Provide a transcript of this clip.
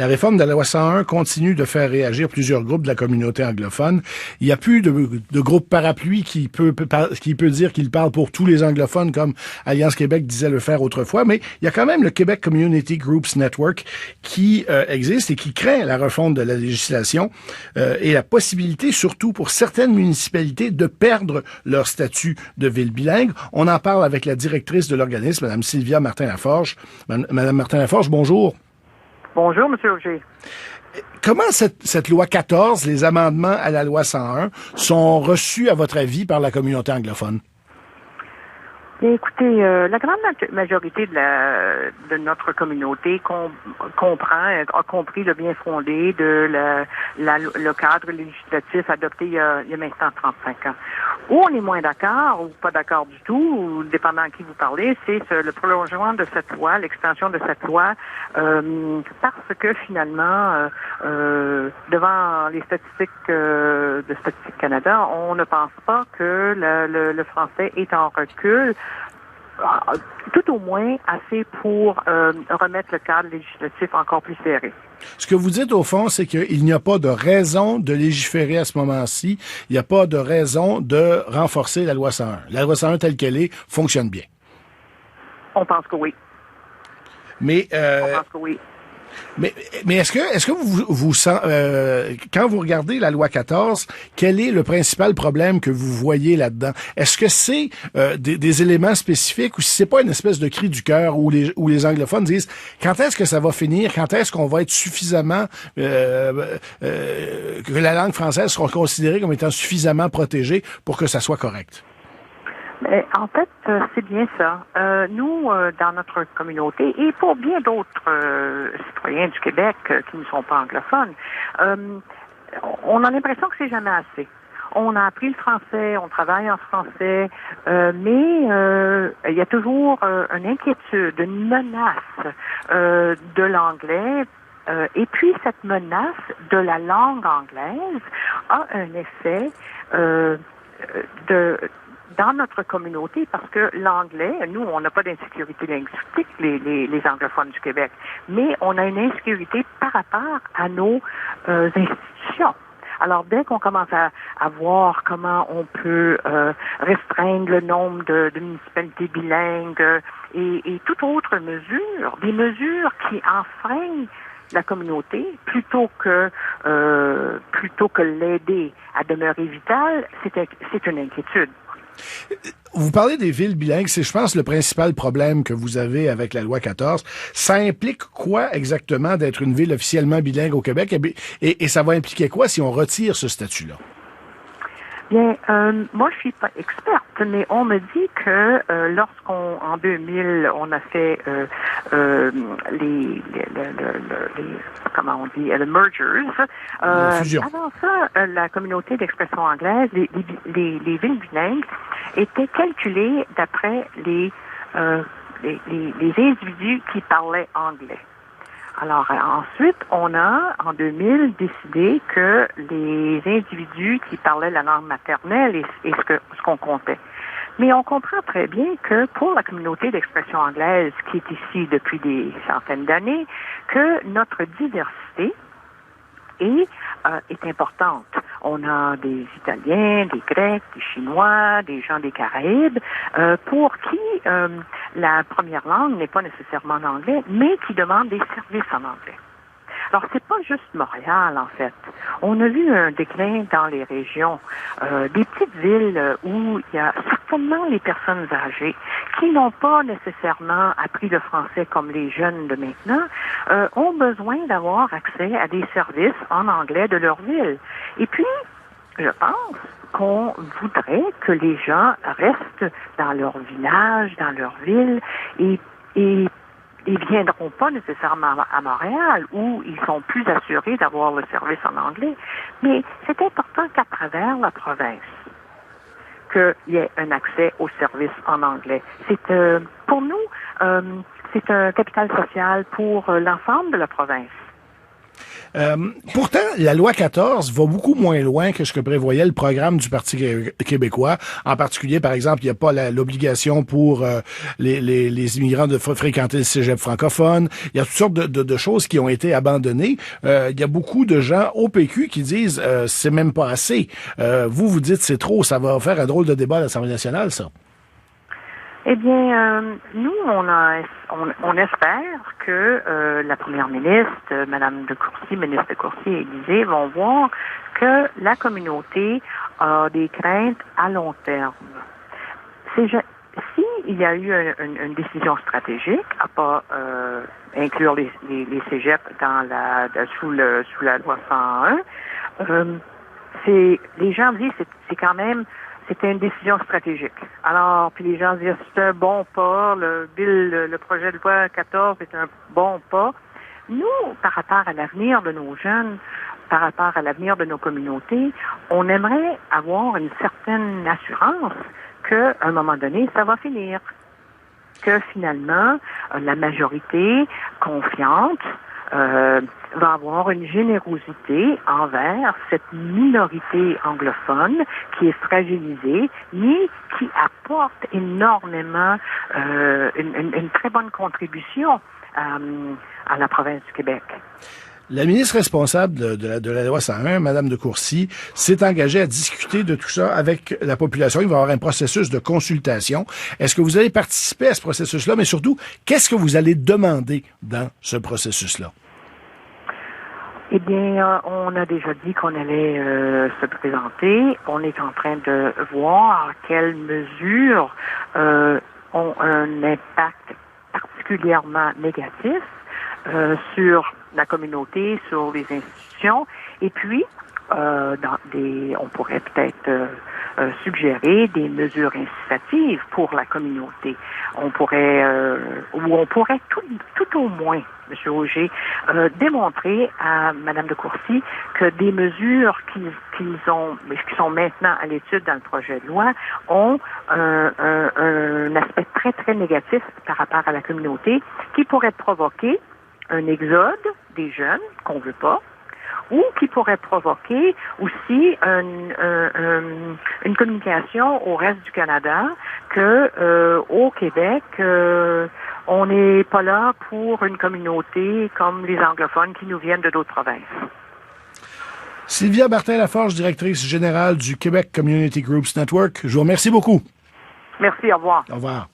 La réforme de la loi 101 continue de faire réagir plusieurs groupes de la communauté anglophone. Il n'y a plus de groupe parapluie qui peut dire qu'il parle pour tous les anglophones comme Alliance Québec disait le faire autrefois, mais il y a quand même le Québec Community Groups Network qui existe et qui craint la refonte de la législation et la possibilité, surtout pour certaines municipalités, de perdre leur statut de ville bilingue. On en parle avec la directrice de l'organisme, Mme Sylvia Martin-Laforge. Mme Martin-Laforge, bonjour. Bonjour, M. Auger. Comment cette loi 14, les amendements à la loi 101, sont reçus, à votre avis, par la communauté anglophone? Bien, écoutez, la grande majorité de notre communauté a compris le bien fondé de le cadre législatif adopté il y a maintenant 35 ans. Où on est moins d'accord ou pas d'accord du tout, ou dépendant à qui vous parlez, c'est le prolongement de cette loi, l'extension de cette loi, parce que finalement, devant les statistiques de Statistique Canada, on ne pense pas que le français est en recul, tout au moins assez pour remettre le cadre législatif encore plus serré. Ce que vous dites, au fond, c'est qu'il n'y a pas de raison de légiférer à ce moment-ci. Il n'y a pas de raison de renforcer la loi 101. La loi 101 telle qu'elle est fonctionne bien. On pense que oui. Mais on pense que oui. Mais est-ce que vous quand vous regardez la loi 14, quel est le principal problème que vous voyez là-dedans? Est-ce que c'est des éléments spécifiques ou si c'est pas une espèce de cri du cœur où les anglophones disent quand est-ce que ça va finir? Quand est-ce qu'on va être suffisamment que la langue française sera considérée comme étant suffisamment protégée pour que ça soit correct? Mais en fait, c'est bien ça. Nous, dans notre communauté, et pour bien d'autres citoyens du Québec qui ne sont pas anglophones, on a l'impression que c'est jamais assez. On a appris le français, on travaille en français, mais il y a toujours une inquiétude, une menace de l'anglais. Et puis, cette menace de la langue anglaise a un effet dans notre communauté, parce que l'anglais, nous, on n'a pas d'insécurité linguistique, les anglophones du Québec, mais on a une insécurité par rapport à nos institutions. Alors, dès qu'on commence à voir comment on peut restreindre le nombre de municipalités bilingues et toute autre mesure, des mesures qui enfreignent la communauté, plutôt que l'aider à demeurer vitale, c'est une inquiétude. Vous parlez des villes bilingues, c'est, je pense, le principal problème que vous avez avec la loi 14. Ça implique quoi exactement d'être une ville officiellement bilingue au Québec? Et ça va impliquer quoi si on retire ce statut-là? Bien, moi, je suis pas experte, mais on me dit que en 2000, on a fait comment on dit, les mergers. Avant ça, la communauté d'expression anglaise, les villes bilingues étaient calculées d'après les individus qui parlaient anglais. Alors, ensuite, on a, en 2000, décidé que les individus qui parlaient la langue maternelle est ce qu'on comptait. Mais on comprend très bien que pour la communauté d'expression anglaise qui est ici depuis des centaines d'années, que notre diversité est importante. On a des Italiens, des Grecs, des Chinois, des gens des Caraïbes, pour qui la première langue n'est pas nécessairement l'anglais, mais qui demandent des services en anglais. Alors, c'est pas juste Montréal, en fait. On a vu un déclin dans les régions, des petites villes où il y a certainement les personnes âgées qui n'ont pas nécessairement appris le français comme les jeunes de maintenant, ont besoin d'avoir accès à des services en anglais de leur ville. Et puis, je pense qu'on voudrait que les gens restent dans leur village, dans leur ville, et ils viendront pas nécessairement à Montréal, où ils sont plus assurés d'avoir le service en anglais. Mais c'est important qu'à travers la province, qu'il y ait un accès aux services en anglais. Pour nous, c'est un capital social pour l'ensemble de la province. Pourtant, la loi 14 va beaucoup moins loin que ce que prévoyait le programme du Parti québécois. En particulier, par exemple, il n'y a pas l'obligation pour les immigrants de fréquenter le cégep francophone. Il y a toutes sortes de choses qui ont été abandonnées. Il y a beaucoup de gens au PQ qui disent c'est même pas assez. Vous dites c'est trop, ça va faire un drôle de débat à l'Assemblée nationale, ça. Eh bien, nous, on espère que la première ministre, Madame de Courcy, ministre de Courcy et Élysée, vont voir que la communauté a des craintes à long terme. Si il y a eu une décision stratégique à pas inclure les cégeps sous la loi 101, les gens disent c'était une décision stratégique. Alors, puis les gens disent c'est un bon pas, le projet de loi 14 est un bon pas. Nous, par rapport à l'avenir de nos jeunes, par rapport à l'avenir de nos communautés, on aimerait avoir une certaine assurance qu'à un moment donné, ça va finir. Que finalement, la majorité confiante va avoir une générosité envers cette minorité anglophone qui est fragilisée, mais qui apporte énormément une très bonne contribution à la province du Québec. La ministre responsable de la loi 101, Madame de Courcy, s'est engagée à discuter de tout ça avec la population. Il va y avoir un processus de consultation. Est-ce que vous allez participer à ce processus-là? Mais surtout, qu'est-ce que vous allez demander dans ce processus-là? Eh bien, on a déjà dit qu'on allait se présenter. On est en train de voir quelles mesures ont un impact particulièrement négatif sur la communauté, sur les institutions, et puis on pourrait peut-être suggérer des mesures incitatives pour la communauté. On pourrait tout au moins, M. Auger, démontrer à Mme de Courcy que des mesures qui sont maintenant à l'étude dans le projet de loi ont un aspect très, très négatif par rapport à la communauté qui pourrait provoquer un exode des jeunes qu'on veut pas, ou qui pourrait provoquer aussi une communication au reste du Canada que au Québec, on n'est pas là pour une communauté comme les anglophones qui nous viennent de d'autres provinces. Sylvia Martin-Laforge, directrice générale du Québec Community Groups Network, je vous remercie beaucoup. Merci, au revoir. Au revoir.